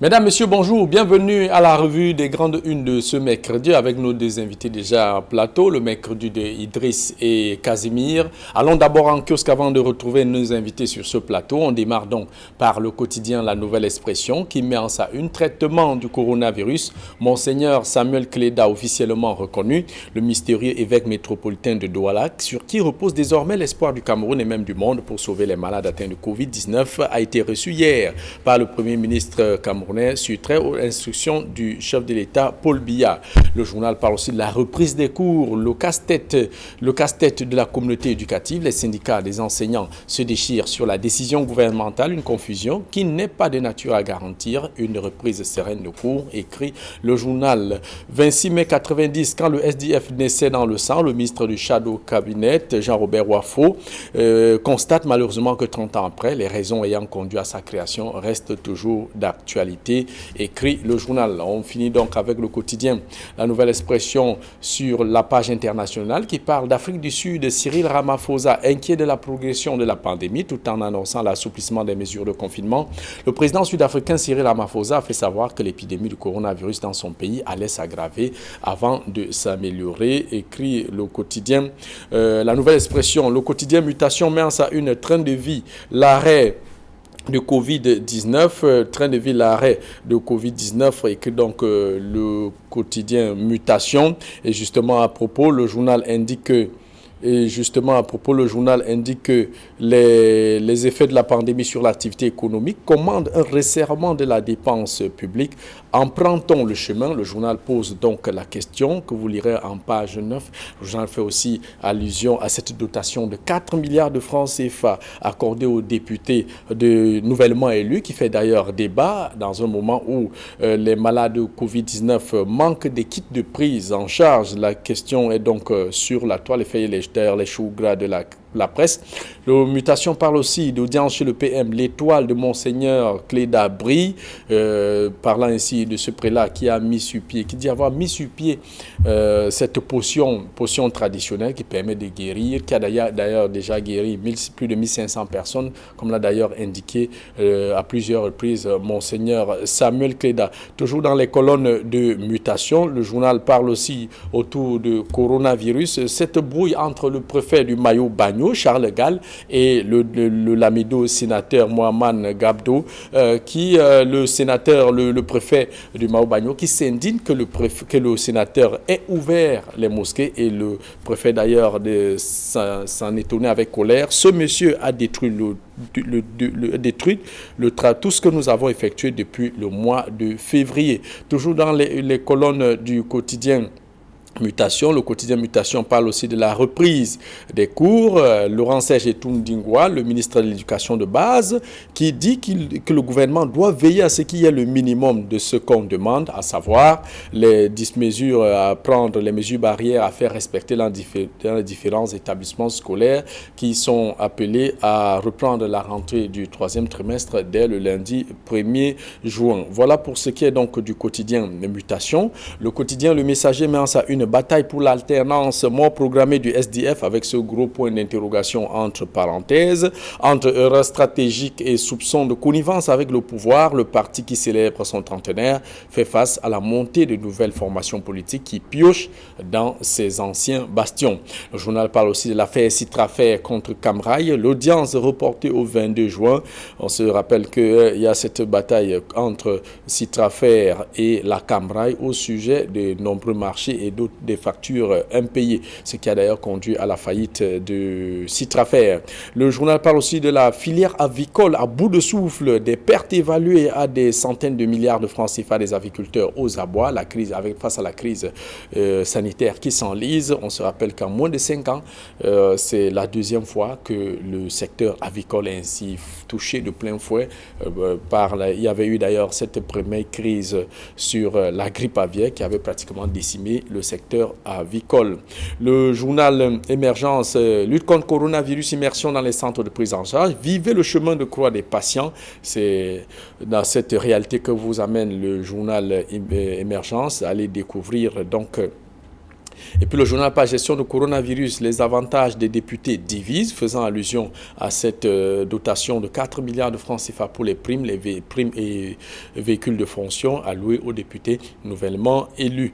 Mesdames, Messieurs, bonjour. Bienvenue à la revue des grandes unes de ce mercredi avec nos deux invités déjà en plateau, le mercredi de Idriss et Casimir. Allons d'abord en kiosque avant de retrouver nos invités sur ce plateau. On démarre donc par le quotidien La Nouvelle Expression qui met en sa une traitement du coronavirus. Monseigneur Samuel Cléda, officiellement reconnu, le mystérieux évêque métropolitain de Douala, sur qui repose désormais l'espoir du Cameroun et même du monde pour sauver les malades atteints de Covid-19, a été reçu hier par le Premier ministre camerounais sur très haute instruction du chef de l'État, Paul Biya. Le journal parle aussi de la reprise des cours, le casse-tête de la communauté éducative. Les syndicats des enseignants se déchirent sur la décision gouvernementale, une confusion qui n'est pas de nature à garantir une reprise sereine de cours, écrit le journal. 26 mai 90, quand le SDF naissait dans le sang, le ministre du Shadow Cabinet, Jean-Robert Wafo, constate malheureusement que 30 ans après, les raisons ayant conduit à sa création restent toujours d'actualité, écrit le journal. On finit donc avec le quotidien La Nouvelle Expression sur la page internationale qui parle d'Afrique du Sud. Cyril Ramaphosa, inquiet de la progression de la pandémie tout en annonçant l'assouplissement des mesures de confinement. Le président sud-africain Cyril Ramaphosa a fait savoir que l'épidémie du coronavirus dans son pays allait s'aggraver avant de s'améliorer, écrit le quotidien La Nouvelle Expression. Le quotidien Mutation met en sa une train de vie, l'arrêt de Covid-19, train de vie, l'arrêt de Covid-19, écrit donc le quotidien Mutation. Et justement à propos, le journal indique que les effets de la pandémie sur l'activité économique commandent un resserrement de la dépense publique. Empruntons le chemin. Le journal pose donc la question que vous lirez en page 9. Le journal fait aussi allusion à cette dotation de 4 milliards de francs CFA accordée aux députés nouvellement élus, qui fait d'ailleurs débat dans un moment où les malades de Covid-19 manquent des kits de prise en charge. La question est donc sur la toile, les choux gras de la presse. Le Mutation parle aussi d'audience chez le PM. L'étoile de Monseigneur Cléda brille, parlant ainsi de ce prélat qui dit avoir mis sur pied cette potion traditionnelle qui permet de guérir, qui a d'ailleurs déjà guéri plus de 1500 personnes, comme l'a d'ailleurs indiqué à plusieurs reprises Monseigneur Samuel Cléda. Toujours dans les colonnes de Mutation, le journal parle aussi autour de coronavirus, cette brouille entre le préfet du Mayo-Bagno, Charles Gall, et le Lamido sénateur Mohamed Gabdo, le préfet du Mayo-Bagno, qui s'indigne que le sénateur ait ouvert les mosquées, et le préfet d'ailleurs s'en étonnait avec colère. Ce monsieur a détruit tout ce que nous avons effectué depuis le mois de février. Toujours dans les colonnes du quotidien Mutation, le quotidien Mutation parle aussi de la reprise des cours. Laurent Serge Etoundingwa, le ministre de l'Éducation de base, qui dit que le gouvernement doit veiller à ce qu'il y ait le minimum de ce qu'on demande, à savoir les mesures à prendre, les mesures barrières à faire respecter dans les différents établissements scolaires qui sont appelés à reprendre la rentrée du troisième trimestre dès le lundi 1er juin. Voilà pour ce qui est donc du quotidien Mutation. Le quotidien Le Messager met en sa une bataille pour l'alternance mort programmée du SDF avec ce gros point d'interrogation entre parenthèses, entre erreurs stratégiques et soupçons de connivence avec le pouvoir. Le parti qui célèbre son trentenaire fait face à la montée de nouvelles formations politiques qui piochent dans ses anciens bastions. Le journal parle aussi de l'affaire Citrafer contre Camrail, l'audience reportée au 22 juin. On se rappelle qu'il y a cette bataille entre Citrafer et la Camrail au sujet de nombreux marchés et d'autres des factures impayées, ce qui a d'ailleurs conduit à la faillite de Citrafer. Le journal parle aussi de la filière avicole à bout de souffle, des pertes évaluées à des centaines de milliards de francs CFA des aviculteurs aux abois, face à la crise sanitaire qui s'enlise. On se rappelle qu'en moins de 5 ans, c'est la deuxième fois que le secteur avicole est ainsi touché de plein fouet. Il y avait eu d'ailleurs cette première crise sur la grippe aviaire qui avait pratiquement décimé le secteur avicole. Le journal Émergence, lutte contre coronavirus, immersion dans les centres de prise en charge. Vivez le chemin de croix des patients. C'est dans cette réalité que vous amène le journal Émergence. Allez découvrir donc Et puis le journal par gestion de coronavirus, les avantages des députés divisent, faisant allusion à cette dotation de 4 milliards de francs CFA pour les primes et véhicules de fonction alloués aux députés nouvellement élus.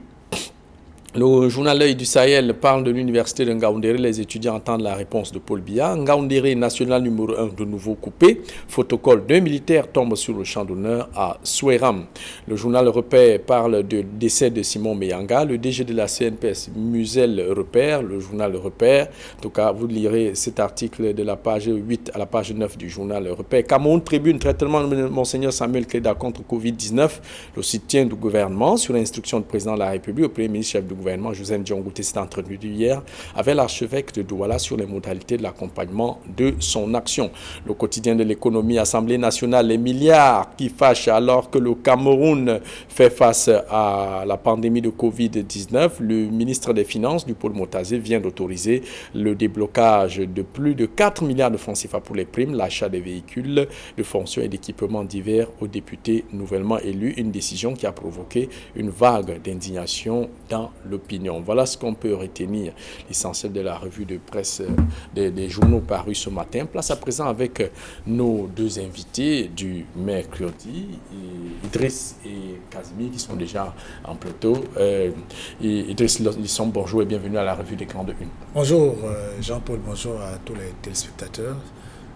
Le journal L'Œil du Sahel parle de l'université de Ngaoundéré. Les étudiants entendent la réponse de Paul Biya. Ngaoundéré, national numéro 1, de nouveau coupé. Photocall d'un militaire tombe sur le champ d'honneur à Souéram. Le journal Repère parle du décès de Simon Meyanga. Le DG de la CNPS, Musel Repère. Le journal Repère. En tout cas, vous lirez cet article de la page 8 à la page 9 du journal Repère. Cameroun Tribune, traitement de Monseigneur Samuel Keda contre Covid-19. Le soutien du gouvernement sur l'instruction du président de la République au premier ministre chef du gouvernement, Joseph Diongouté, s'est entretenu hier avec l'archevêque de Douala sur les modalités de l'accompagnement de son action. Le quotidien de l'économie, Assemblée nationale, les milliards qui fâchent alors que le Cameroun fait face à la pandémie de Covid-19. Le ministre des Finances, Paul Motazé, vient d'autoriser le déblocage de plus de 4 milliards de francs CFA pour les primes, l'achat des véhicules de fonction et d'équipements divers aux députés nouvellement élus. Une décision qui a provoqué une vague d'indignation dans l'opinion. Voilà ce qu'on peut retenir, l'essentiel de la revue de presse des journaux parus ce matin. Place à présent avec nos deux invités du mercredi, Idriss et Casimir, qui sont déjà en plateau. Idriss Lissom, bonjour et bienvenue à la revue des Grandes Unes. Bonjour Jean-Paul, bonjour à tous les téléspectateurs.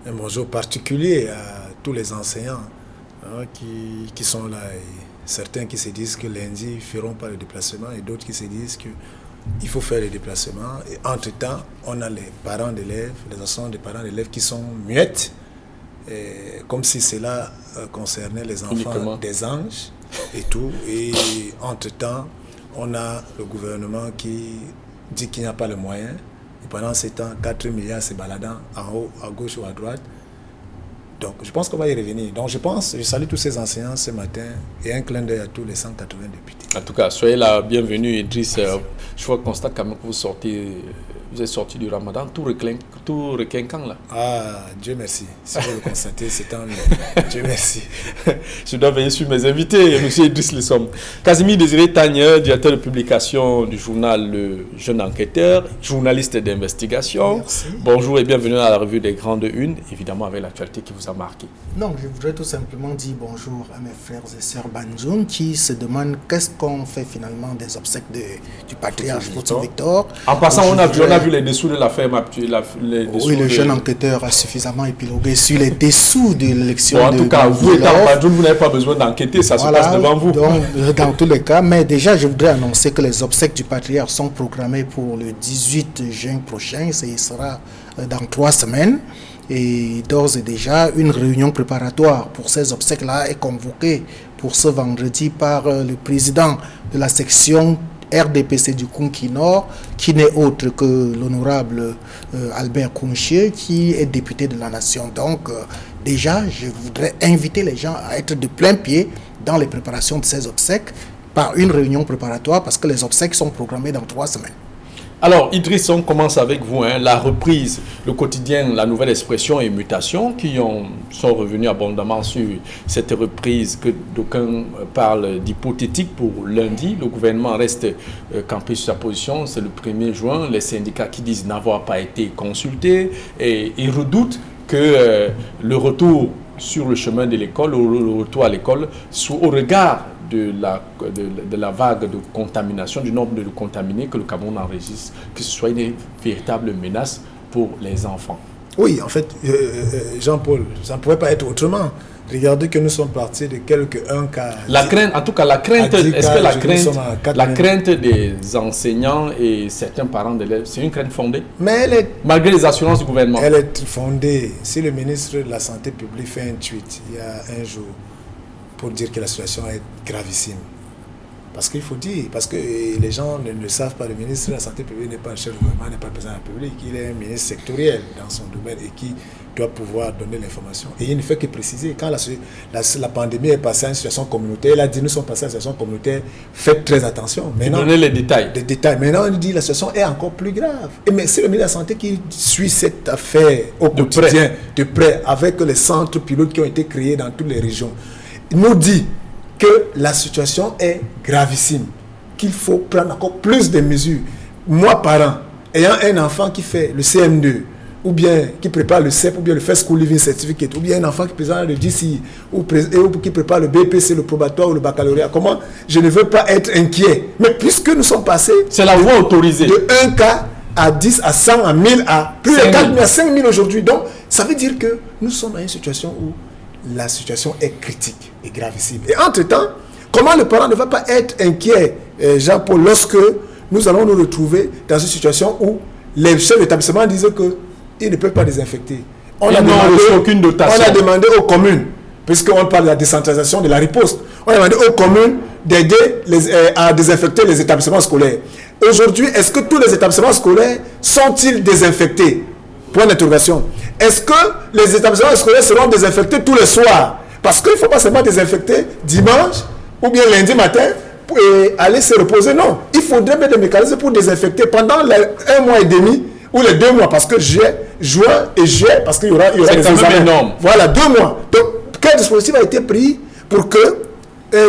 Un bonjour particulier à tous les enseignants qui sont là. Certains qui se disent que lundi, ils ne feront pas le déplacement et d'autres qui se disent qu'il faut faire le déplacement. Et entre-temps, on a les parents d'élèves, les enfants des parents d'élèves qui sont muettes, comme si cela concernait les enfants des anges et tout. Et entre-temps, on a le gouvernement qui dit qu'il n'y a pas le moyen. Et pendant ce temps, 4 milliards se baladant en haut, à gauche ou à droite. Donc, je pense qu'on va y revenir. Donc, je salue tous ces enseignants ce matin et un clin d'œil à tous les 180 députés. En tout cas, soyez la bienvenue, Idriss. Je vois constate quand même que vous êtes sorti du Ramadan tout requinquant là. Ah, Dieu merci. Si vous le constatez, c'est tant mieux. Dieu merci. Je dois veiller sur mes invités, M. Idriss Lissom. Casimir Désiré Tagne, directeur de publication du journal Le Jeune Enquêteur, journaliste d'investigation. Merci. Bonjour et bienvenue à la revue des Grandes Unes, évidemment avec l'actualité qui vous a marqué. Non, je voudrais tout simplement dire bonjour à mes frères et sœurs Banjoun qui se demandent qu'est-ce qu'on fait finalement des obsèques du patriarche Victor. En passant, on a vu les dessous de l'affaire. Oui, le jeune enquêteur a suffisamment épilogué sur les dessous de l'élection. Bon, en tout cas, vous étant en Banjoun, vous n'avez pas besoin d'enquêter, ça se passe devant vous. Donc, dans tous les cas, mais déjà, je voudrais annoncer que les obsèques du patriarche sont programmées pour le 18 juin prochain. Ce sera dans 3 semaines. Et d'ores et déjà, une réunion préparatoire pour ces obsèques-là est convoquée pour ce vendredi par le président de la section RDPC du Konki Nord, qui n'est autre que l'honorable Albert Kounchier, qui est député de la Nation. Donc, déjà, je voudrais inviter les gens à être de plein pied dans les préparations de ces obsèques par une réunion préparatoire, parce que les obsèques sont programmées dans 3 semaines. Alors, Idriss, on commence avec vous, la reprise, le quotidien, la nouvelle expression et mutation qui sont revenus abondamment sur cette reprise que d'aucuns parlent d'hypothétique pour lundi. Le gouvernement reste campé sur sa position, c'est le 1er juin. Les syndicats qui disent n'avoir pas été consultés et ils redoutent que le retour sur le chemin de l'école, ou le retour à l'école, soit au regard de la vague de contamination, du nombre de contaminés que le Cameroun enregistre, que ce soit une véritable menace pour les enfants. Oui, en fait, Jean-Paul, ça ne pourrait pas être autrement. Regardez que nous sommes partis de un cas. La crainte, en tout cas, est-ce que la crainte des enseignants et certains parents d'élèves, c'est une crainte fondée? Mais malgré les assurances du gouvernement. Elle est fondée. Si le ministre de la Santé publique fait un tweet il y a un jour pour dire que la situation est gravissime. Parce qu'il faut dire, parce que les gens ne le savent pas, le ministre de la Santé publique n'est pas le chef du gouvernement, n'est pas le président de la République, il est un ministre sectoriel dans son domaine et qui doit pouvoir donner l'information. Et il ne fait que préciser, quand la pandémie est passée à une situation communautaire, il a dit nous sommes passés à une situation communautaire, faites très attention. Maintenant, donnez les détails. Maintenant, il dit la situation est encore plus grave. Mais c'est le ministre de la Santé qui suit cette affaire au quotidien, de près, avec les centres pilotes qui ont été créés dans toutes les régions. Il nous dit que la situation est gravissime, qu'il faut prendre encore plus de mesures. moi, parent, ayant un enfant qui fait le CM2, ou bien qui prépare le CEP, ou bien le First School Living Certificate, ou bien un enfant qui présente le DCI, ou qui prépare le BPC, le probatoire ou le baccalauréat, comment je ne veux pas être inquiet? Mais puisque nous sommes passés... C'est la voie autorisée. De 1 cas à 10, à 100, à 1000, à plus de 4 000, à 5 000 aujourd'hui. Donc, ça veut dire que nous sommes dans une situation où la situation est critique et gravissime. Et entre-temps, comment le parent ne va pas être inquiet, Jean-Paul, lorsque nous allons nous retrouver dans une situation où les chefs d'établissement disent qu'ils ne peuvent pas désinfecter. On a demandé aux communes, puisqu'on parle de la décentralisation de la riposte, on a demandé aux communes d'aider à désinfecter les établissements scolaires. Aujourd'hui, est-ce que tous les établissements scolaires sont-ils désinfectés? Point d'interrogation. Est-ce que les établissements scolaires seront désinfectés tous les soirs? Parce qu'il ne faut pas seulement désinfecter dimanche ou bien lundi matin et aller se reposer. Non. Il faudrait mettre des mécanismes pour désinfecter pendant un mois et demi ou les 2 mois. Parce que juin et juillet, parce qu'il y aura des examens. Voilà, 2 mois. Donc, quel dispositif a été pris pour que,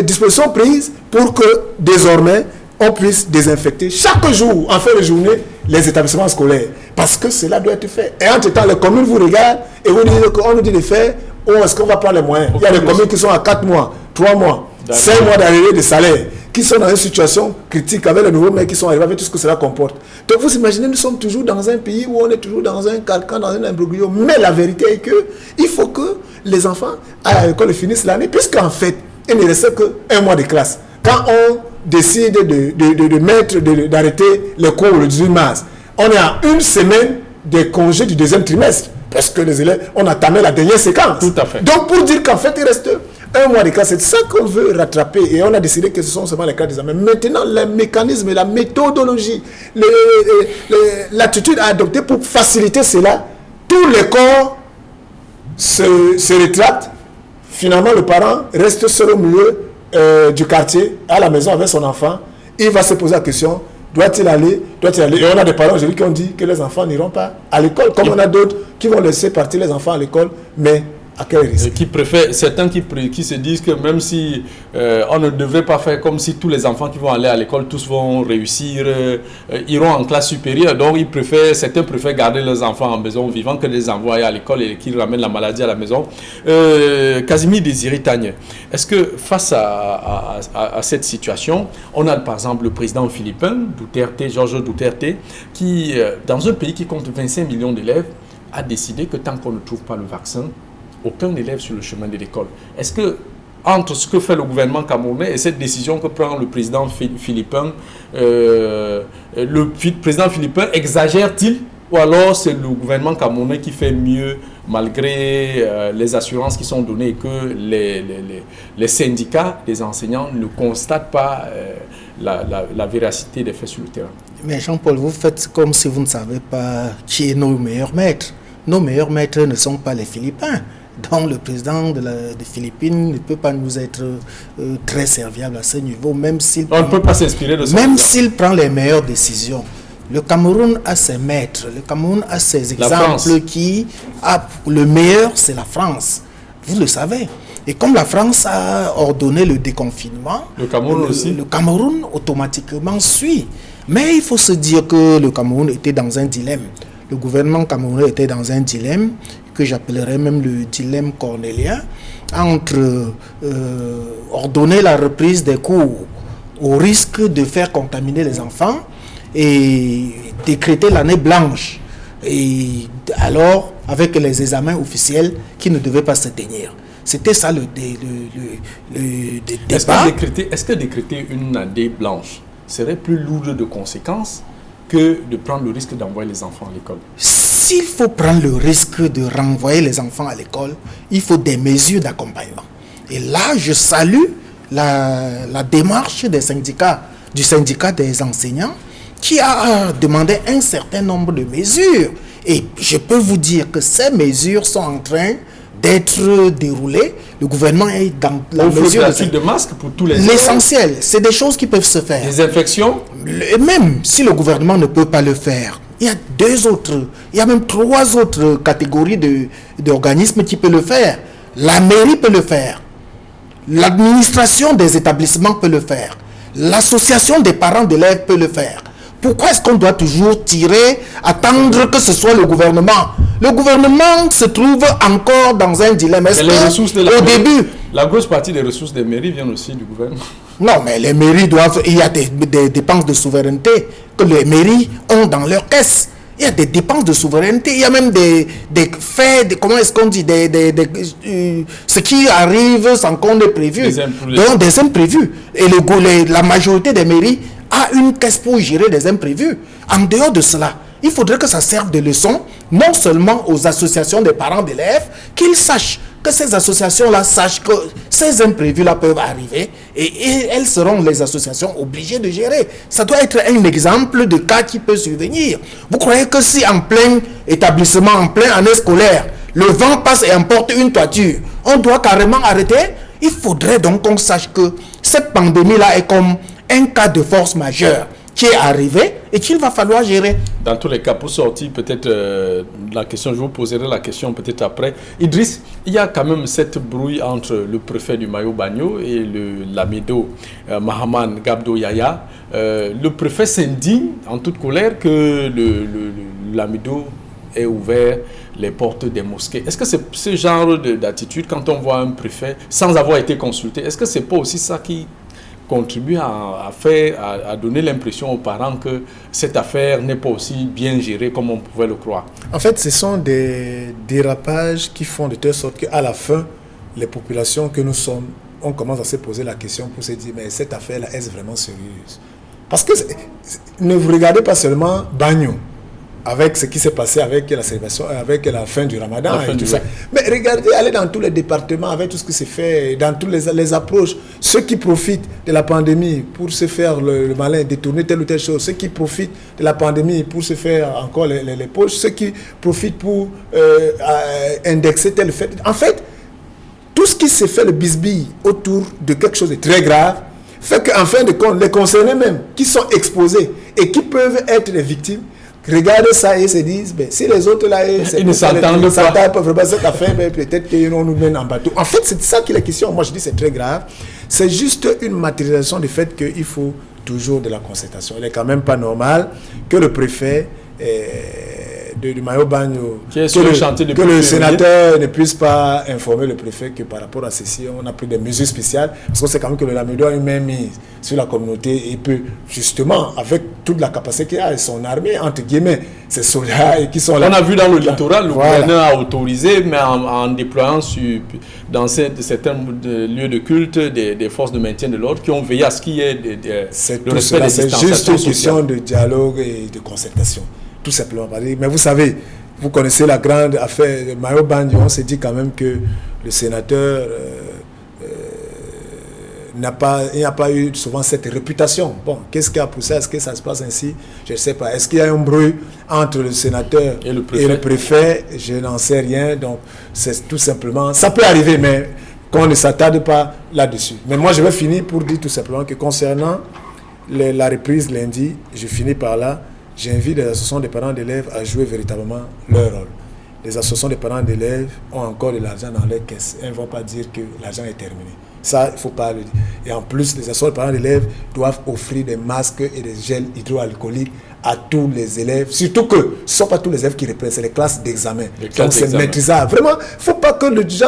disposition prise pour que désormais, on puisse désinfecter chaque jour, en fin de journée, les établissements scolaires. Parce que cela doit être fait. Et entre-temps, les communes vous regardent et vous disent qu'on nous dit de faire, ou est-ce qu'on va prendre les moyens? Il y a des communes qui sont à 4 mois, 3 mois, 5 mois d'arrivée de salaire, qui sont dans une situation critique avec les nouveaux maires qui sont arrivés avec tout ce que cela comporte. Donc vous imaginez, nous sommes toujours dans un pays où on est toujours dans un carcan, dans un imbroglio. Mais la vérité est que il faut que les enfants aillent à l'école et finissent l'année, puisqu'en fait, il ne reste qu'un mois de classe. Quand on décide d'arrêter les cours le 18 mars, on est à 1 semaine des congés du 2e trimestre, parce que les élèves ont entamé la dernière séquence. Tout à fait. Donc pour dire qu'en fait, il reste un mois de classe, c'est ça qu'on veut rattraper, et on a décidé que ce sont seulement les cas d'examen. Maintenant, les mécanismes, la méthodologie, l'attitude à adopter pour faciliter cela, tous les corps se rétractent. Finalement, le parent reste seul au milieu du quartier, à la maison avec son enfant. Il va se poser la question, doit-il aller? Et on a des parents aujourd'hui qui ont dit que les enfants n'iront pas à l'école, comme on a d'autres qui vont laisser partir les enfants à l'école, mais à quel risque? Certains qui se disent que même si on ne devrait pas faire comme si tous les enfants qui vont aller à l'école, tous vont réussir, iront en classe supérieure. Donc certains préfèrent garder leurs enfants en maison vivant que de les envoyer à l'école et qu'ils ramènent la maladie à la maison. Casimir Désiré Tagne, est-ce que face à cette situation, on a par exemple le président philippin, Georges Duterte, qui dans un pays qui compte 25 millions d'élèves, a décidé que tant qu'on ne trouve pas le vaccin, aucun élève sur le chemin de l'école. Est-ce que, entre ce que fait le gouvernement camerounais et cette décision que prend le président philippin, président philippin exagère-t-il, ou alors c'est le gouvernement camerounais qui fait mieux malgré les assurances qui sont données et que les syndicats des enseignants ne constatent pas la véracité des faits sur le terrain? Mais Jean-Paul, vous faites comme si vous ne savez pas qui est nos meilleurs maîtres. Nos meilleurs maîtres ne sont pas les Philippins. Donc le président des Philippines ne peut pas nous être très serviable à ce niveau, même s'il on ne peut pas s'inspirer de ça. Même s'il prend les meilleures décisions. Le Cameroun a ses maîtres, le Cameroun a ses exemples qui a le meilleur, c'est la France. Vous le savez. Et comme la France a ordonné le déconfinement, le Cameroun aussi. Le Cameroun automatiquement suit. Mais il faut se dire que le Cameroun était dans un dilemme. Le gouvernement camerounais était dans un dilemme que j'appellerais même le dilemme cornélien, entre ordonner la reprise des cours au risque de faire contaminer les enfants et décréter l'année blanche. Et alors, avec les examens officiels qui ne devaient pas se tenir. C'était ça le débat. Est-ce que décréter une année blanche serait plus lourd de conséquences que de prendre le risque d'envoyer les enfants à l'école? S'il faut prendre le risque de renvoyer les enfants à l'école, il faut des mesures d'accompagnement. Et là, je salue la démarche du syndicat des enseignants qui a demandé un certain nombre de mesures. Et je peux vous dire que ces mesures sont en train d'être déroulées. Le gouvernement est dans la mesure de masques pour tous les l'essentiel, c'est des choses qui peuvent se faire. Les infections. Et même si le gouvernement ne peut pas le faire, il y a même 3 autres catégories d'organismes qui peuvent le faire. La mairie peut le faire. L'administration des établissements peut le faire. L'association des parents d'élèves peut le faire. Pourquoi est-ce qu'on doit toujours attendre que ce soit le gouvernement? Le gouvernement se trouve encore dans un dilemme. Est-ce que au début... La grosse partie des ressources des mairies viennent aussi du gouvernement. Non, mais les mairies doivent... Il y a des dépenses de souveraineté que les mairies ont dans leur caisse. Il y a des dépenses de souveraineté. Il y a même des faits, comment est-ce qu'on dit, ce qui arrive sans qu'on ait prévu. Donc, des imprévus. Et la majorité des mairies a une caisse pour gérer des imprévus. En dehors de cela, il faudrait que ça serve de leçon, non seulement aux associations des parents d'élèves, qu'ils sachent que ces associations-là sachent que ces imprévus-là peuvent arriver et elles seront les associations obligées de gérer. Ça doit être un exemple de cas qui peut survenir. Vous croyez que si en plein établissement, en pleine année scolaire, le vent passe et emporte une toiture, on doit carrément arrêter? Il faudrait donc qu'on sache que cette pandémie-là est comme un cas de force majeure qui est arrivé et qu'il va falloir gérer. Dans tous les cas, pour sortir peut-être la question, je vous poserai la question peut-être après. Idriss, il y a quand même cette brouille entre le préfet du Mayo-Bagno et le Lamido, Mahaman Gabdo Yaya. Le préfet s'indigne en toute colère que le Lamido ait ouvert les portes des mosquées. Est-ce que c'est ce genre d'attitude quand on voit un préfet sans avoir été consulté? Est-ce que c'est pas aussi ça qui contribue à donner l'impression aux parents que cette affaire n'est pas aussi bien gérée comme on pouvait le croire? En fait, ce sont des dérapages qui font de telle sorte qu'à la fin, les populations que nous sommes, on commence à se poser la question pour se dire, mais cette affaire-là, est-ce vraiment sérieuse? Parce que ne vous regardez pas seulement Bagno, avec ce qui s'est passé avec la célébration, avec la fin du Ramadan et tout ça. Mais regardez, allez dans tous les départements avec tout ce qui s'est fait, dans toutes les approches. Ceux qui profitent de la pandémie pour se faire le malin, détourner telle ou telle chose. Ceux qui profitent de la pandémie pour se faire encore les poches. Ceux qui profitent pour indexer tel fait. En fait, tout ce qui s'est fait le bisbille autour de quelque chose de très grave fait qu'en fin de compte, les concernés même, qui sont exposés et qui peuvent être les victimes, regardez ça et se disent, ben, si les autres là, ils ne s'entendent pas vraiment cette affaire, ben, peut-être qu'ils nous mènent en bateau. En fait, c'est ça qui est la question. Moi, je dis c'est très grave. C'est juste une matérialisation du fait qu'il faut toujours de la concertation. Il n'est quand même pas normal que le préfet du Mayo-Bagno, que le sénateur ne puisse pas informer le préfet que par rapport à ceci, on a pris des mesures spéciales, parce qu'on sait quand même que le Lamido a une main mise sur la communauté et peut, justement, avec toute la capacité qu'il a et son armée, entre guillemets, ces soldats qui sont là. On a vu dans le littoral, le gouverneur a autorisé, mais en déployant dans certains lieux de culte des forces de maintien de l'ordre qui ont veillé à ce qu'il y ait le respect des distanciations sociales. C'est juste une question de dialogue et de concertation. Tout simplement. Mais vous savez, vous connaissez la grande affaire de Mayo-Bagno. On s'est dit quand même que le sénateur il n'y a pas eu souvent cette réputation. Bon, qu'est-ce qui a poussé? Est-ce que ça se passe ainsi? Je ne sais pas. Est-ce qu'il y a un bruit entre le sénateur et le préfet? Je n'en sais rien. Donc, c'est tout simplement... Ça peut arriver, mais qu'on ne s'attarde pas là-dessus. Mais moi, je vais finir pour dire tout simplement que concernant la reprise lundi, je finis par là. J'invite les associations des parents d'élèves à jouer véritablement leur rôle. Les associations des parents d'élèves ont encore de l'argent dans leur caisse. Elles ne vont pas dire que l'argent est terminé. Ça, il ne faut pas le dire. Et en plus, les associations des parents d'élèves doivent offrir des masques et des gels hydroalcooliques à tous les élèves. Surtout que ce ne sont pas tous les élèves qui reprennent, c'est les classes d'examen. Donc c'est maîtrisable. Vraiment, il ne faut pas que le gens...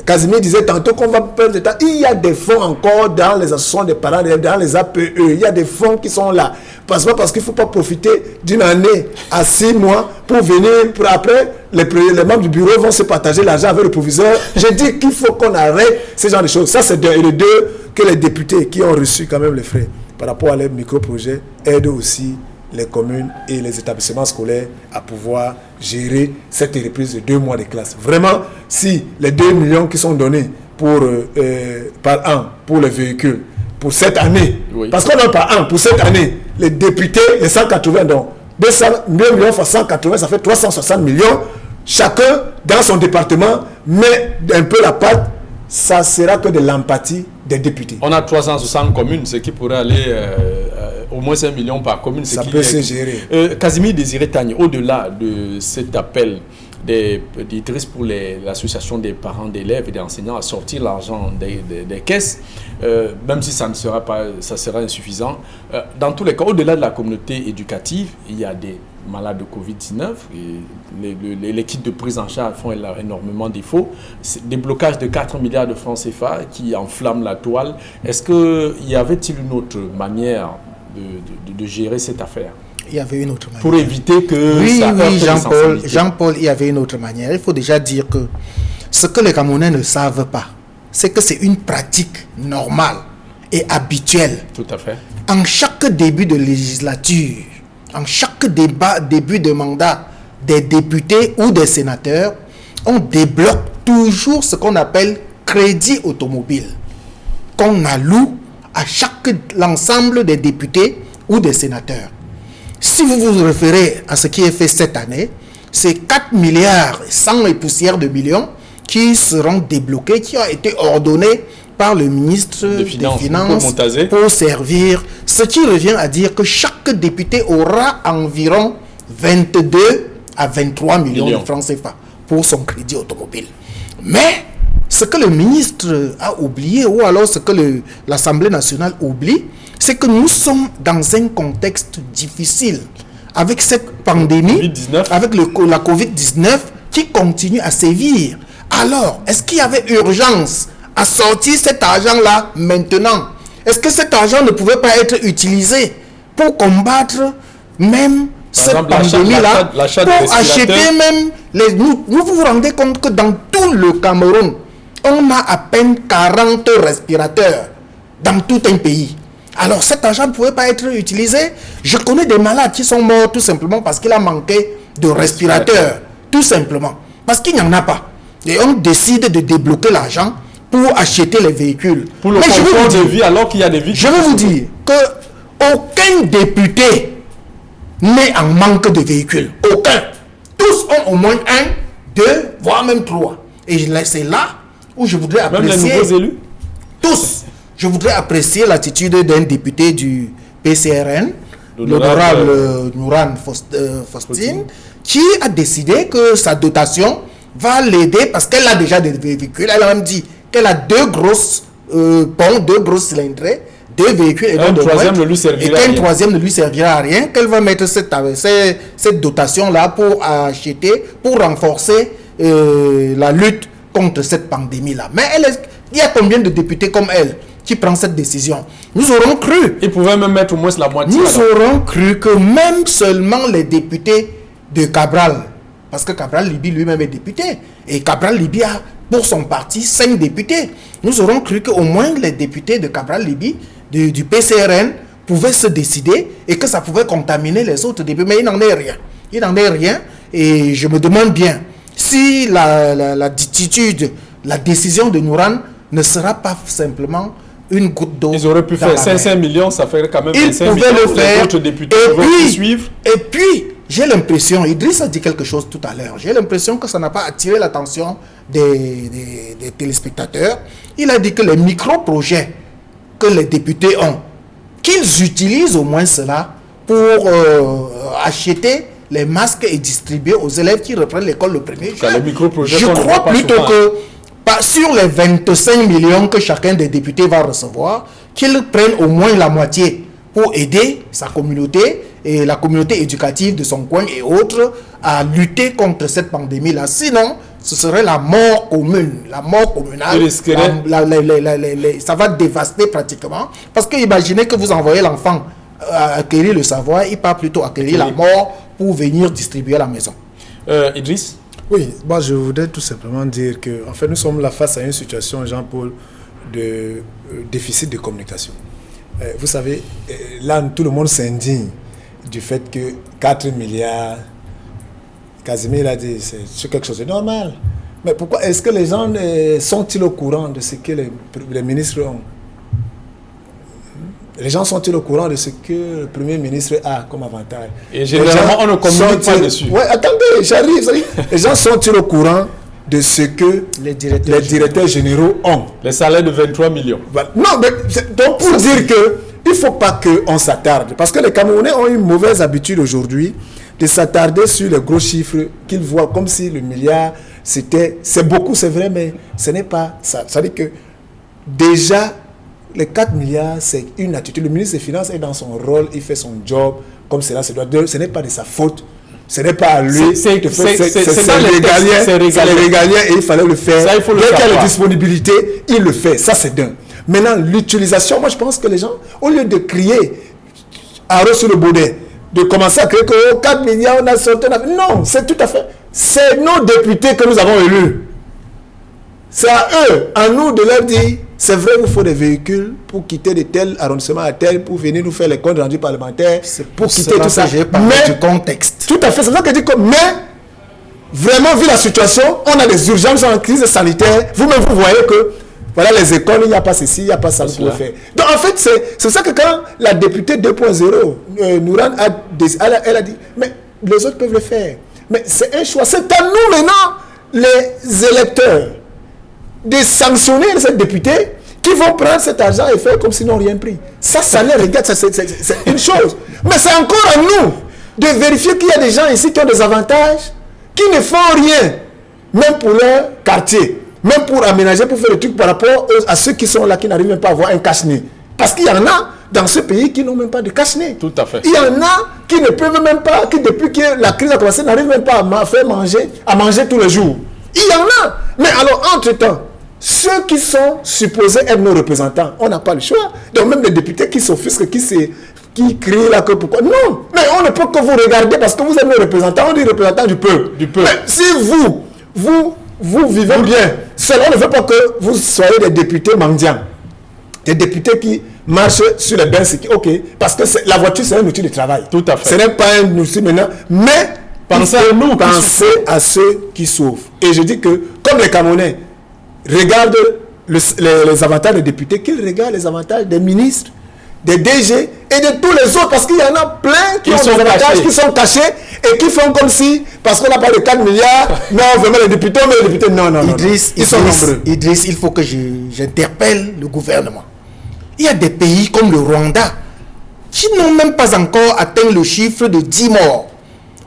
Casimir disait tantôt qu'on va perdre de temps. Il y a des fonds encore dans les associations des parents d'élèves, dans les APE. Il y a des fonds qui sont là. Parce qu'il ne faut pas profiter d'une année à 6 mois pour venir, pour après, les membres du bureau vont se partager l'argent avec le proviseur. Je dis qu'il faut qu'on arrête ce genre de choses. Ça, c'est le deux que les députés qui ont reçu quand même les frais par rapport à les micro-projets aident aussi les communes et les établissements scolaires à pouvoir gérer cette reprise de 2 mois de classe. Vraiment, si les 2 millions qui sont donnés par an pour les véhicules, pour cette année, oui. Parce qu'on n'a pas un pour cette année, les députés, les 180, donc 2 millions fois 180, ça fait 360 millions. Chacun, dans son département, met un peu la patte, ça sera que de l'empathie des députés. On a 360 communes, ce qui pourrait aller au moins 5 millions par commune. Ça peut se gérer. Casimir Désiré Tagne, au-delà de cet appel d'Idriss pour l'association des parents d'élèves et des enseignants à sortir l'argent des caisses, même si ça sera insuffisant. Dans tous les cas, au-delà de la communauté éducative, il y a des malades de Covid-19. Les kits de prise en charge font énormément défaut. Des blocages de 4 milliards de francs CFA qui enflamment la toile. Est-ce qu'il y avait-il une autre manière de gérer cette affaire? Il y avait une autre manière. Pour éviter que ça Oui, Jean-Paul, il y avait une autre manière. Il faut déjà dire que ce que les Camerounais ne savent pas, c'est que c'est une pratique normale et habituelle. Tout à fait. En chaque début de législature, en chaque début de mandat des députés ou des sénateurs, on débloque toujours ce qu'on appelle crédit automobile, qu'on alloue à l'ensemble des députés ou des sénateurs. Si vous vous référez à ce qui est fait cette année, c'est 4 milliards 100 et poussières de millions qui seront débloqués, qui ont été ordonnés par le ministre des Finances pour servir, ce qui revient à dire que chaque député aura environ 22 à 23 millions de francs CFA pour son crédit automobile. Mais ce que le ministre a oublié, ou alors ce que l'Assemblée nationale oublie, c'est que nous sommes dans un contexte difficile avec cette pandémie, avec la Covid-19 qui continue à sévir. Alors, est-ce qu'il y avait urgence à sortir cet argent-là maintenant? Est-ce que cet argent ne pouvait pas être utilisé pour combattre même cette pandémie-là, pour acheter même vous vous rendez compte que dans tout le Cameroun, on a à peine 40 respirateurs dans tout un pays. Alors cet argent ne pouvait pas être utilisé. Je connais des malades qui sont morts tout simplement parce qu'il a manqué de respirateurs. Tout simplement. Parce qu'il n'y en a pas. Et on décide de débloquer l'argent pour acheter les véhicules. Pour le confort de vie alors qu'il y a des véhicules. Je vais vous dire qu'aucun député n'est en manque de véhicules. Aucun. Tous ont au moins 1, 2, voire même 3. Et c'est là où je voudrais apprécier... Même les nouveaux élus? Tous. Je voudrais apprécier l'attitude d'un député du PCRN, l'honorable Nouran Faustine, qui a décidé que sa dotation va l'aider parce qu'elle a déjà des véhicules. Elle a même dit qu'elle a 2 grosses ponts, 2 grosses cylindrées, 2 véhicules et un troisième ne lui servira à rien. Troisième ne lui servira à rien, qu'elle va mettre cette dotation-là pour acheter, pour renforcer la lutte contre cette pandémie-là. Mais il y a combien de députés comme elle qui prend cette décision? Nous aurons cru. Ils pouvaient même mettre au moins la moitié. Nous aurons cru que même seulement les députés de Cabral, parce que Cabral Libi lui-même est député, et Cabral Libi a pour son parti 5 députés. Nous aurons cru qu'au moins les députés de Cabral Libi, du PCRN, pouvaient se décider et que ça pouvait contaminer les autres députés. Mais il n'en est rien. Il n'en est rien. Et je me demande bien si l'attitude, la décision de Nouran ne sera pas simplement une goutte d'eau. Ils auraient pu faire 500 millions, ça ferait quand même 25 millions. Ils pouvaient le faire. D'autres députés pouvaient suivre. Et puis, j'ai l'impression, Idriss a dit quelque chose tout à l'heure, j'ai l'impression que ça n'a pas attiré l'attention des téléspectateurs. Il a dit que les micro-projets que les députés ont, qu'ils utilisent au moins cela pour acheter les masques et distribuer aux élèves qui reprennent l'école le 1er juin. Je crois plutôt que sur les 25 millions que chacun des députés va recevoir, qu'ils prennent au moins la moitié pour aider sa communauté et la communauté éducative de son coin et autres à lutter contre cette pandémie-là. Sinon, ce serait la mort commune, la mort communale. Ça va dévaster pratiquement. Parce que imaginez que vous envoyez l'enfant acquérir le savoir, il part plutôt acquérir la mort pour venir distribuer à la maison. Idriss? Oui, moi je voudrais tout simplement dire que en fait, nous sommes là face à une situation, Jean-Paul, de déficit de communication. Vous savez, là, tout le monde s'indigne du fait que 4 milliards, Casimir a dit, c'est quelque chose de normal. Mais pourquoi est-ce que les gens sont-ils au courant de ce que les ministres ont? Les gens sont-ils au courant de ce que le Premier ministre a comme avantage? Et généralement, on ne communique pas dessus. Oui, attendez, j'arrive. Les gens sont-ils au courant de ce que les directeurs généraux ont? Les salaires de 23 millions. Voilà. Non, mais donc pour dire que il ne faut pas qu'on s'attarde. Parce que les Camerounais ont une mauvaise habitude aujourd'hui de s'attarder sur les gros chiffres qu'ils voient comme si le milliard, c'est beaucoup, c'est vrai, mais ce n'est pas ça. Ça veut dire que déjà, les 4 milliards, c'est une attitude. Le ministre des Finances est dans son rôle, il fait son job comme cela se doit. Ce n'est pas de sa faute. Ce n'est pas à lui. C'est régalien et il fallait le faire. Dès qu'il y a la disponibilité, il le fait. Ça, c'est dingue. Maintenant, l'utilisation, moi, je pense que les gens, au lieu de crier arrêt sur le bonnet, de commencer à crier que 4 milliards, on a sorti. Non, c'est tout à fait. C'est nos députés que nous avons élus. C'est à eux, à nous de leur dire, c'est vrai, il faut des véhicules pour quitter de tel arrondissement à tel, pour venir nous faire les comptes rendus parlementaires, pour quitter tout ça. Mais du contexte. Tout à fait, c'est ça que je dis que, mais, vraiment, vu la situation, on a des urgences en crise sanitaire. Vous-même, vous voyez que, voilà, les écoles, il n'y a pas ceci, il n'y a pas ça pour faire. Donc, en fait, c'est pour ça que quand la députée 2.0, Nourane, elle a dit, mais les autres peuvent le faire. Mais c'est un choix. C'est à nous maintenant, les électeurs, de sanctionner ces députés qui vont prendre cet argent et faire comme s'ils n'ont rien pris. Ça les regarde, c'est une chose. Mais c'est encore à nous de vérifier qu'il y a des gens ici qui ont des avantages, qui ne font rien, même pour leur quartier, même pour aménager, pour faire le truc par rapport à ceux qui sont là, qui n'arrivent même pas à avoir un cache-nez. Parce qu'il y en a dans ce pays qui n'ont même pas de cache-nez. Tout à fait. Il y en a qui ne peuvent même pas, qui depuis que la crise a commencé, n'arrivent même pas à faire manger, tous les jours. Il y en a. Mais alors, entre-temps, ceux qui sont supposés être nos représentants, on n'a pas le choix. Donc même les députés qui s'offusquent, qui crient là que pourquoi. Non, mais on ne peut que vous regarder parce que vous êtes nos représentants, on dit représentants du peuple. Mais si vous vivez bien, cela ne veut pas que vous soyez des députés mendiants. Des députés qui marchent sur les bains, ok, parce que la voiture c'est un outil de travail. Tout à fait. Ce n'est pas un outil maintenant, mais pensez à ceux qui souffrent. Et je dis que, comme les Camerounais regardent les avantages des députés, qu'ils regardent les avantages des ministres, des DG et de tous les autres, parce qu'il y en a plein qui ont des avantages qui sont cachés et qui font comme si, parce qu'on n'a pas de 4 milliards, non, vraiment les députés, mais les députés, non. Ils sont nombreux. Idriss, il faut que j'interpelle le gouvernement. Il y a des pays comme le Rwanda qui n'ont même pas encore atteint le chiffre de 10 morts,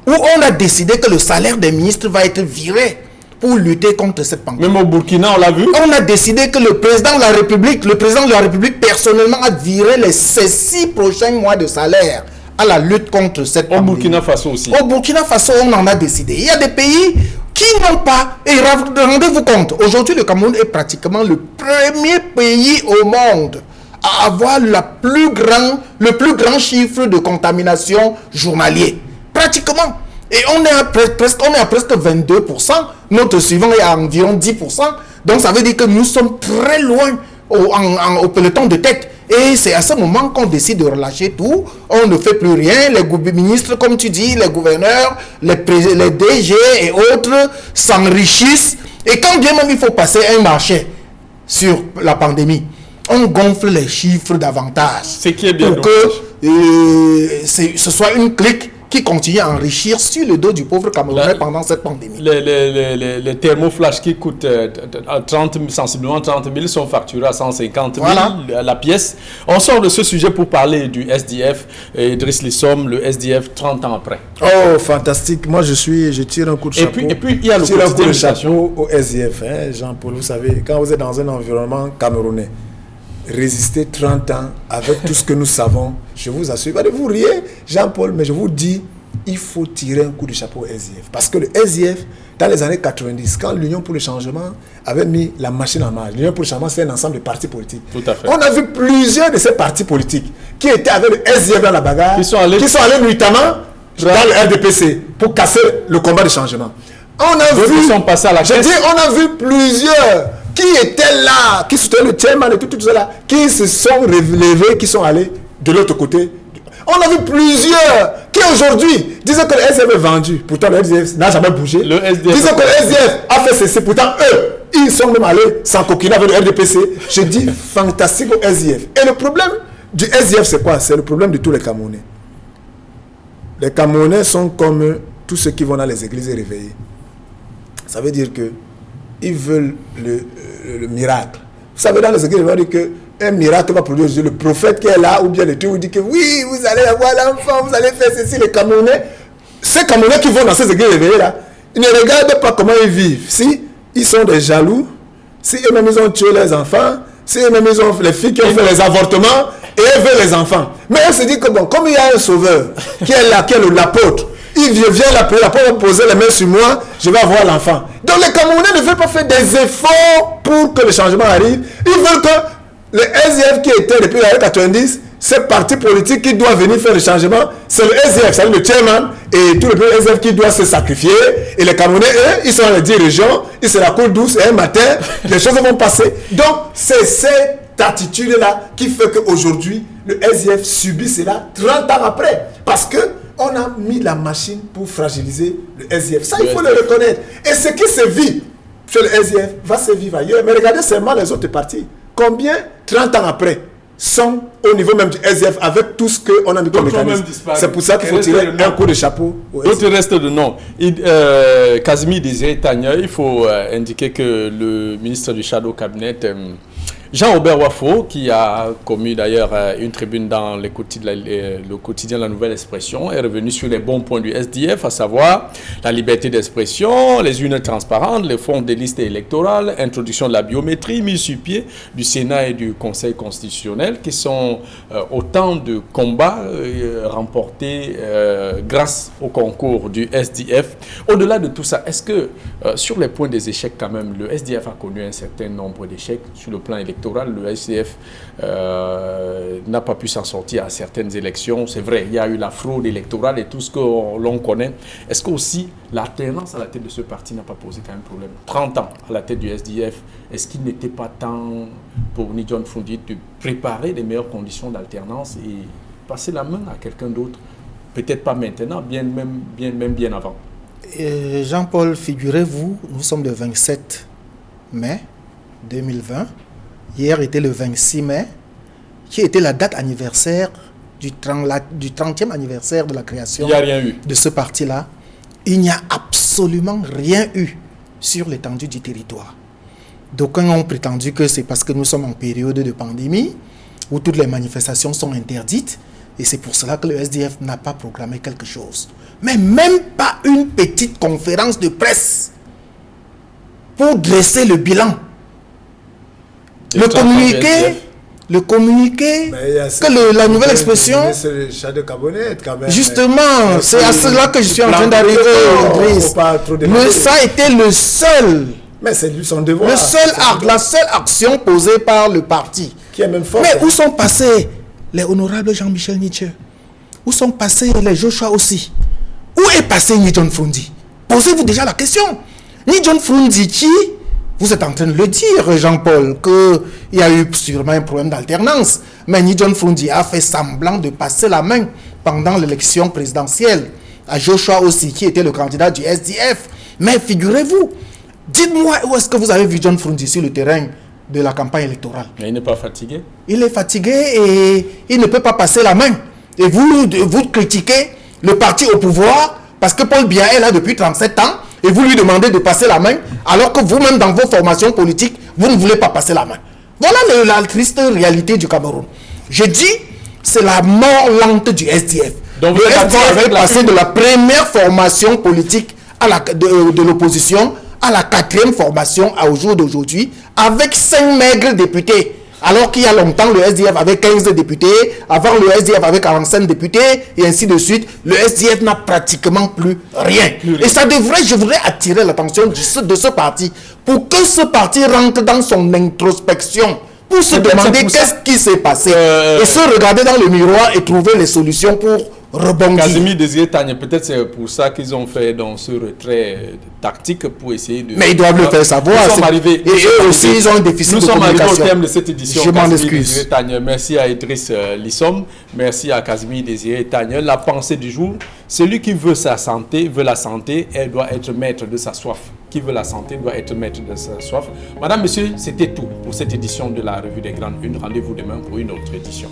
où on a décidé que le salaire des ministres va être viré pour lutter contre cette pandémie. Même au Burkina, on l'a vu. On a décidé que le président de la République personnellement a viré ces 6 prochains mois de salaire à la lutte contre cette pandémie. Au Burkina Faso aussi. Au Burkina Faso, on en a décidé. Il y a des pays qui n'ont pas. Et rendez-vous compte, aujourd'hui, le Cameroun est pratiquement le premier pays au monde à avoir le plus grand chiffre de contamination journalier. Pratiquement. Et on est à presque 22%. Notre suivant est à environ 10%. Donc ça veut dire que nous sommes très loin au peloton de tête. Et c'est à ce moment qu'on décide de relâcher tout. On ne fait plus rien. Les ministres, comme tu dis, les gouverneurs, les DG et autres s'enrichissent. Et quand bien même il faut passer un marché sur la pandémie, on gonfle les chiffres davantage. C'est qui est bien pour que ce soit une clique qui continue à enrichir sur le dos du pauvre Camerounais pendant cette pandémie. Les thermoflash qui coûtent sensiblement 30 000 sont facturés à 150 000 la pièce. On sort de ce sujet pour parler du SDF. Idriss Lissom, le SDF 30 ans après. Oh, fantastique. Moi, je tire un coup de chapeau. Et puis il y a le quotidien de chapeau au SDF. Hein, Jean-Paul, vous savez, quand vous êtes dans un environnement camerounais, résister 30 ans avec tout ce que nous savons, je vous assure, vous riez, Jean-Paul, mais je vous dis, il faut tirer un coup de chapeau au SDF. Parce que le SDF, dans les années 90, quand l'Union pour le changement avait mis la machine en marche, l'Union pour le changement, c'est un ensemble de partis politiques. Tout à fait. On a vu plusieurs de ces partis politiques qui étaient avec le SDF dans la bagarre, qui sont allés notamment dans le RDPC pour casser le combat de changement. On a vu plusieurs qui étaient là, qui soutenaient le chairman et tout cela, qui se sont relevés, qui sont allés de l'autre côté. On a vu plusieurs qui aujourd'hui disent que le SDF est vendu. Pourtant, le SDF n'a jamais bougé. Disent que le SDF a fait ceci. Pourtant, eux, ils sont même allés sans coquiner avec le RDPC. Je dis fantastique au SDF. Et le problème du SDF, c'est quoi? C'est le problème de tous les Camerounais. Les Camerounais sont comme tous ceux qui vont dans les églises réveillés. Ça veut dire que ils veulent le miracle. Vous savez, dans les églises, ils vont dire qu'un miracle va produire le prophète qui est là, ou bien le Dieu vous dit que oui, vous allez avoir l'enfant, vous allez faire ceci. Les Camerounais, ces Camerounais qui vont dans ces églises réveillées là, ils ne regardent pas comment ils vivent. Si ils sont des jaloux, si eux-mêmes ils ont tué les enfants, si eux-mêmes ils ont les filles qui ont fait les avortements, et eux veulent les enfants. Mais eux se disent que bon, comme il y a un sauveur qui est là, qui est l'apôtre, il vient l'apôtre va poser les mains sur moi, je vais avoir l'enfant. Donc les Camerounais ne veulent pas faire des efforts pour que le changement arrive. Ils veulent que le SDF qui était depuis les années 90, ce parti politique qui doit venir faire le changement, c'est le SDF, c'est le chairman et tout le SDF qui doit se sacrifier. Et les Camerounais, eux, ils sont dans les dirigeants, ils se la coulent douce et un matin, les choses vont passer. Donc c'est cette attitude-là qui fait qu'aujourd'hui, le SDF subit cela 30 ans après. Parce qu'on a mis la machine pour fragiliser le SDF. Ça, il faut le reconnaître. Et ce qui se vit chez le SDF va se vivre ailleurs. Mais regardez seulement les autres partis. Combien, 30 ans après, sont au niveau même du SDF avec tout ce qu'on a mis comme mécanisme. C'est pour ça qu'il faut tirer un coup de chapeau au SDF. D'autres restent de nom. Casimir Désiré Tagna, il faut indiquer que le ministre du Shadow Cabinet, Jean-Robert Wafo, qui a commis d'ailleurs une tribune dans le quotidien La Nouvelle Expression, est revenu sur les bons points du SDF, à savoir la liberté d'expression, les urnes transparentes, les fonds des listes électorales, introduction de la biométrie, mise sur pied du Sénat et du Conseil constitutionnel, qui sont autant de combats remportés grâce au concours du SDF. Au-delà de tout ça, est-ce que sur les points des échecs quand même, le SDF a connu un certain nombre d'échecs sur le plan électoral? Le SDF n'a pas pu s'en sortir à certaines élections. C'est vrai, il y a eu la fraude électorale et tout ce que l'on connaît. Est-ce que aussi l'alternance à la tête de ce parti n'a pas posé quand même problème? 30 ans à la tête du SDF, est-ce qu'il n'était pas temps pour Ni John Fundi de préparer les meilleures conditions d'alternance et passer la main à quelqu'un d'autre? Peut-être pas maintenant, bien avant. Jean-Paul, figurez-vous, nous sommes le 27 mai 2020. Hier était le 26 mai, qui était la date anniversaire du 30e anniversaire de la création de ce parti-là. Il n'y a absolument rien eu sur l'étendue du territoire. D'aucuns ont prétendu que c'est parce que nous sommes en période de pandémie, où toutes les manifestations sont interdites, et c'est pour cela que le SDF n'a pas programmé quelque chose. Mais même pas une petite conférence de presse pour dresser le bilan. Le communiqué que la nouvelle expression, justement, c'est à cela que je suis en train d'arriver, Idriss. Mais ça a été le seul, mais c'est son devoir. Le seul acte, la seule action posée par le parti. Qui est même fort. Mais où sont passés les honorables Jean-Michel Nietzsche? Où sont passés les Joshua aussi? Où est passé Ni John Fundi? Posez-vous déjà la question. Ni John Fundi qui... Vous êtes en train de le dire, Jean-Paul, qu'il y a eu sûrement un problème d'alternance. Mais Ni John Fundi a fait semblant de passer la main pendant l'élection présidentielle. À Joshua aussi, qui était le candidat du SDF. Mais figurez-vous, dites-moi où est-ce que vous avez vu John Fundi sur le terrain de la campagne électorale? Mais il n'est pas fatigué. Il est fatigué et il ne peut pas passer la main. Et vous critiquez le parti au pouvoir parce que Paul Biya est là depuis 37 ans. Et vous lui demandez de passer la main, alors que vous-même, dans vos formations politiques, vous ne voulez pas passer la main. Voilà la triste réalité du Cameroun. Je dis, c'est la mort lente du SDF. Donc le SDF est passé de la première formation politique de l'opposition à la 4e formation au jour d'aujourd'hui, avec 5 maigres députés. Alors qu'il y a longtemps, le SDF avait 15 députés, avant le SDF avait 45 députés, et ainsi de suite. Le SDF n'a pratiquement plus rien. Et ça devrait, je voudrais attirer l'attention de ce parti, pour que ce parti rentre dans son introspection, pour se demander qu'est-ce qui s'est passé, et se regarder dans le miroir et trouver les solutions pour rebondir. Casimir Désiré Tagna, peut-être c'est pour ça qu'ils ont fait dans ce retrait tactique pour essayer de... Mais ils doivent le faire savoir. Nous sommes arrivés, et eux aussi, ils ont un déficit de communication. Nous sommes arrivés au terme de cette édition. Je m'en excuse. Merci à Idriss Lissom. Merci à Casimir Désiré Tagna. La pensée du jour, celui qui veut sa santé, veut la santé, elle doit être maître de sa soif. Qui veut la santé doit être maître de sa soif. Madame, monsieur, c'était tout pour cette édition de la Revue des Grandes Unes. Rendez-vous demain pour une autre édition.